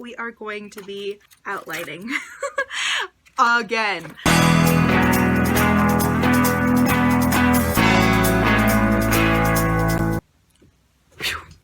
We are going to be outlining again.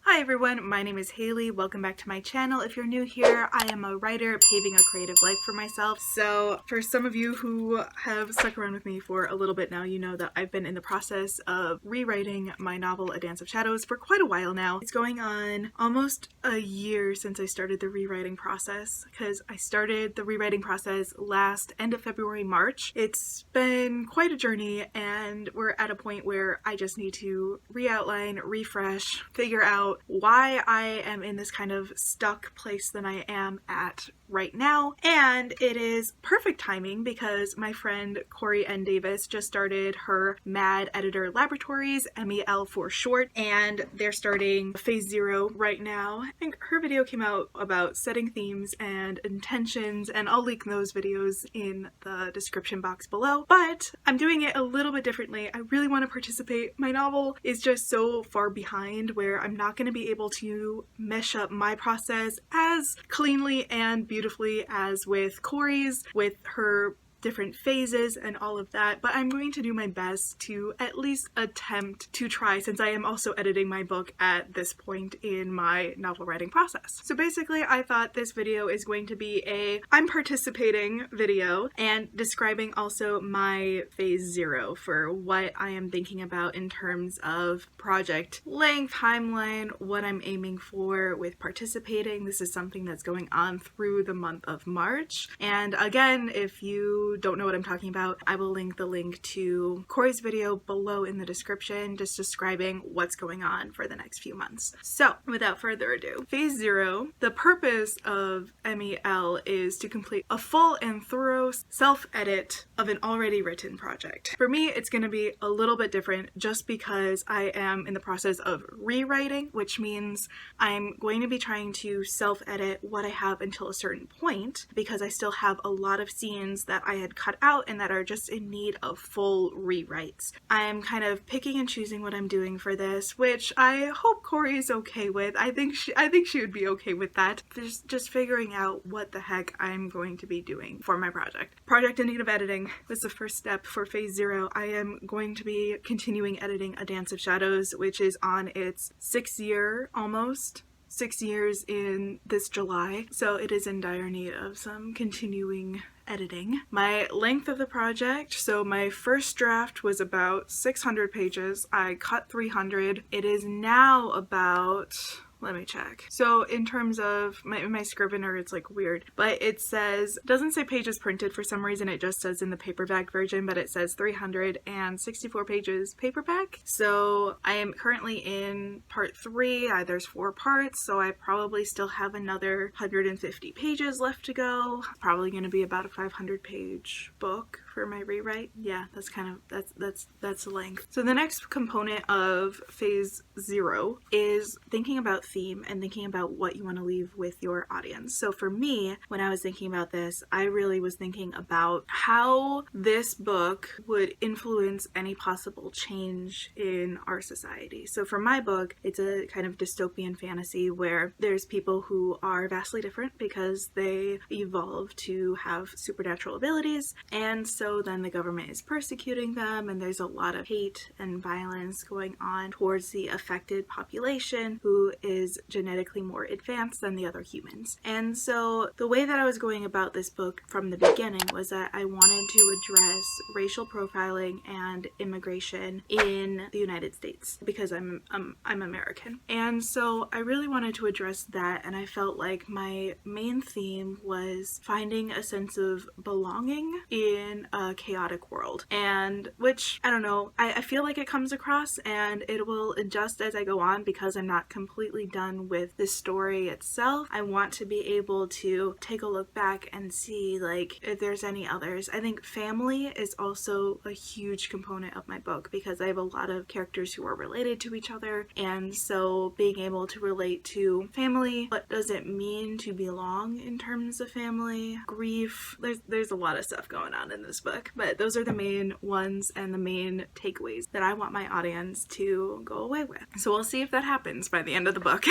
Hi everyone, my name is Haley. Welcome back to my channel. If you're new here, I am a writer paving a creative life for myself. So for some of you who have stuck around with me for a little bit now, you know that I've been in the process of rewriting my novel A Dance of Shadows for quite a while now. It's going on almost a year since I started the rewriting process, because I started the rewriting process last end of February, March. It's been quite a journey, and we're at a point where I just need to re-outline, refresh, figure out why I am in this kind of stuck place that I am at right now. And it is perfect timing because my friend Cory and Davis just started her MAD Editor Laboratories, M.E.L for short, and they're starting phase 0 right now. I think her video came out about setting themes and intentions, and I'll link those videos in the description box below, but I'm doing it a little bit differently. I really want to participate. My novel is just so far behind where I'm not going to be able to mesh up my process as cleanly and beautifully as with Cory's, with her different phases and all of that, but I'm going to do my best to at least attempt to try, since I am also editing my book at this point in my novel writing process. So basically I thought this video is going to be a I'm participating video and describing also my phase 0 for what I am thinking about in terms of project length, timeline, what I'm aiming for with participating. This is something that's going on through the month of March, and again, if you don't know what I'm talking about, I will link the link to Cory's video below in the description, just describing what's going on for the next few months. So without further ado, phase 0, the purpose of M.E.L is to complete a full and thorough self-edit of an already written project. For me, it's going to be a little bit different just because I am in the process of rewriting, which means I'm going to be trying to self-edit what I have until a certain point, because I still have a lot of scenes that I had cut out and that are just in need of full rewrites. I'm kind of picking and choosing what I'm doing for this, which I hope Cory is okay with. I think she would be okay with that. Just figuring out what the heck I'm going to be doing for my project. Project in need of editing was the first step for phase 0. I am going to be continuing editing A Dance of Shadows, which is on its 6th year almost. 6 years in this July, so it is in dire need of some continuing editing. My length of the project, so my first draft was about 600 pages. I cut 300. It is now about, let me check. So in terms of my Scrivener, it's like weird, but it says, doesn't say pages printed for some reason, it just says in the paperback version, but it says 364 pages paperback. So I am currently in part 3. There's 4 parts, so I probably still have another 150 pages left to go. Probably going to be about a 500 page book for my rewrite. Yeah, that's kind of, that's the length. So the next component of phase 0 is thinking about theme and thinking about what you want to leave with your audience. So for me, when I was thinking about this, I really was thinking about how this book would influence any possible change in our society. So for my book, it's a kind of dystopian fantasy where there's people who are vastly different because they evolve to have supernatural abilities, and so then the government is persecuting them, and there's a lot of hate and violence going on towards the affected population who is genetically more advanced than the other humans. And so the way that I was going about this book from the beginning was that I wanted to address racial profiling and immigration in the United States because I'm American. And so I really wanted to address that, and I felt like my main theme was finding a sense of belonging in a chaotic world, and which, I don't know, I feel like it comes across, and it will adjust as I go on because I'm not completely done with the story itself. I want to be able to take a look back and see like if there's any others. I think family is also a huge component of my book because I have a lot of characters who are related to each other, and so being able to relate to family, what does it mean to belong in terms of family, grief, there's a lot of stuff going on in this book. book, but those are the main ones and the main takeaways that I want my audience to go away with. So we'll see if that happens by the end of the book.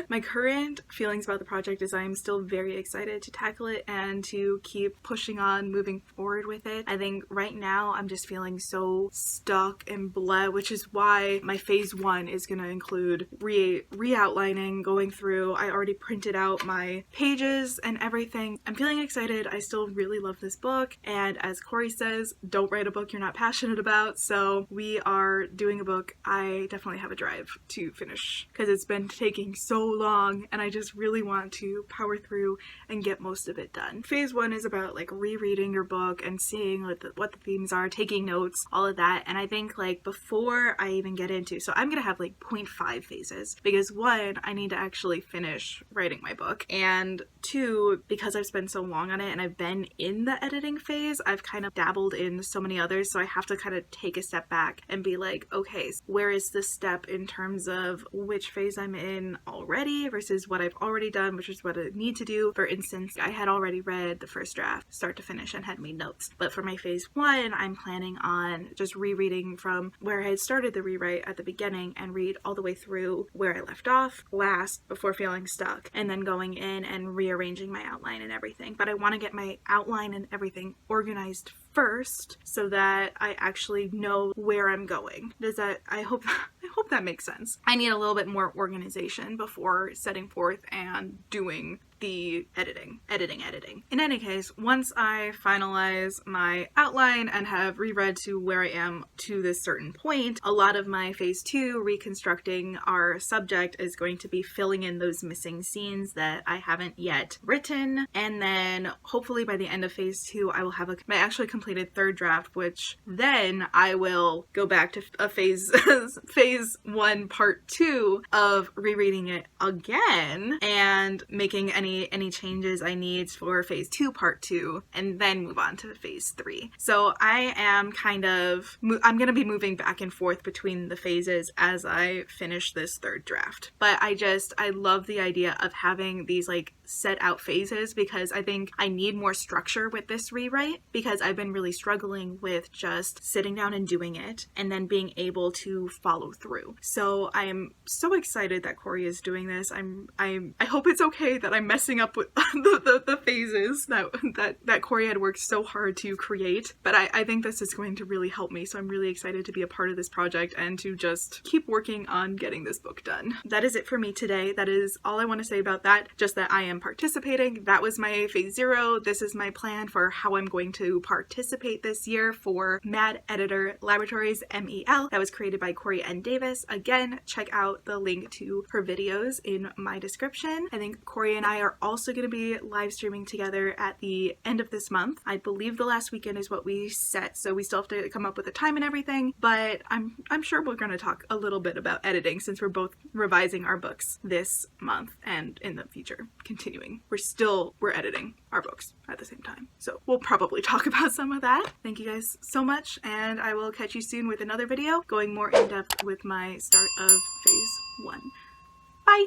My current feelings about the project is I'm still very excited to tackle it and to keep pushing on, moving forward with it. I think right now I'm just feeling so stuck and blah, which is why my phase 1 is going to include re-outlining, going through. I already printed out my pages and everything. I'm feeling excited. I still really love this book, and as Cory says, don't write a book you're not passionate about. So we are doing a book I definitely have a drive to finish because it's been taking so long and I just really want to power through and get most of it done. Phase 1 is about like rereading your book and seeing what the themes are, taking notes, all of that. And I think like before I even get into, so I'm gonna have like 0.5 phases because 1, I need to actually finish writing my book, and 2, because I've spent so long on it and I've been in the editing phase, I've kind of dabbled in so many others, so I have to kind of take a step back and be like, okay, where is this step in terms of which phase I'm in already versus what I've already done, which is what I need to do. For instance, I had already read the first draft start to finish and had made notes, but for my phase 1, I'm planning on just rereading from where I had started the rewrite at the beginning and read all the way through where I left off last before feeling stuck, and then going in and rearranging my outline and everything. But I want to get my outline and everything organized first so that I actually know where I'm going. I hope that makes sense. I need a little bit more organization before setting forth and doing the editing. In any case, once I finalize my outline and have reread to where I am to this certain point, a lot of my phase 2 reconstructing our subject is going to be filling in those missing scenes that I haven't yet written, and then hopefully by the end of phase 2 I will have my actually completed third draft, which then I will go back to a phase 1 part 2 of rereading it again and making any changes I need for phase 2 part 2, and then move on to phase 3. So I am I'm going to be moving back and forth between the phases as I finish this third draft. But I love the idea of having these like set out phases because I think I need more structure with this rewrite because I've been really struggling with just sitting down and doing it and then being able to follow through. So I am so excited that Cory is doing this. I hope it's okay that I'm messing up with the phases that Cory had worked so hard to create, but I think this is going to really help me. So I'm really excited to be a part of this project and to just keep working on getting this book done. That is it for me today. That is all I want to say about that. Just that I am participating. That was my phase 0. This is my plan for how I'm going to participate this year for Mad Editor Laboratories M.E.L. That was created by Cory and Davis. Again, check out the link to her videos in my description. I think Cory and I are also going to be live streaming together at the end of this month. I believe the last weekend is what we set, so we still have to come up with a time and everything, but I'm sure we're going to talk a little bit about editing since we're both revising our books this month and in the future continuing. We're editing our books at the same time, so we'll probably talk about some of that. Thank you guys so much, and I will catch you soon with another video going more in depth with my start of phase 1. Bye!